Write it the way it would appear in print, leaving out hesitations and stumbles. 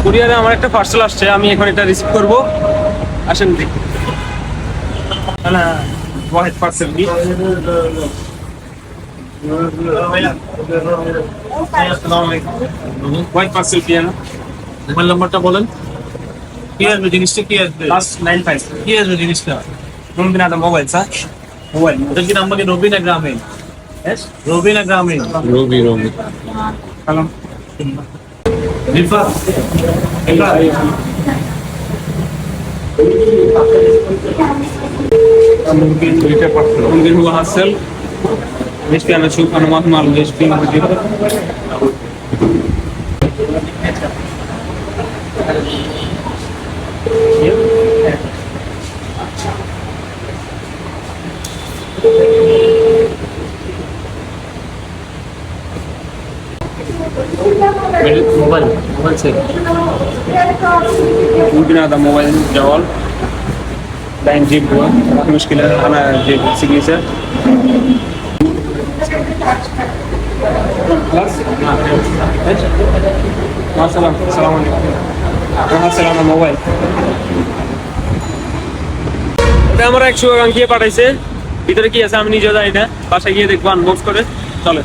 কুরিয়ারে আমার একটা পার্সেল আসছে, আমি এখন এটা রিসিভ করব। আসেন দেখি। না ওয়াহিদ পার্সেল কি ওয়াহিদ পার্সেল কি না মোবাইল নাম্বারটা বলেন। কি আসবে জিনিসটা, কি আসবে? +95 কি আসবে জিনিসটা? মুমকিন আদম মোবাইল স্যার। মোবাইল এটা কি নাম্বার কি রবি না গ্রামীণ? এস রবি না গ্রামীণ? রবি সালাম। রিফা এটা मुमकिन मुमकिन हुआ हासिल इसके अना शुभ अनुमान मालूम है इसकी मुझे मोबाइल से मुमकिन आदम मोबाइल जवाल लाइन जीप हुआ मुश्किल है खाना जीप सिग्नेचर प्लस सलाम सलाम कहाँ से लाना मोबाइल এটা আমরা 100 টাকা দিয়ে পাঠাইছে ভিতরে কি আছে আমি নিজে জানি না বাসায় গিয়ে দেখব আনবক্স করে চলে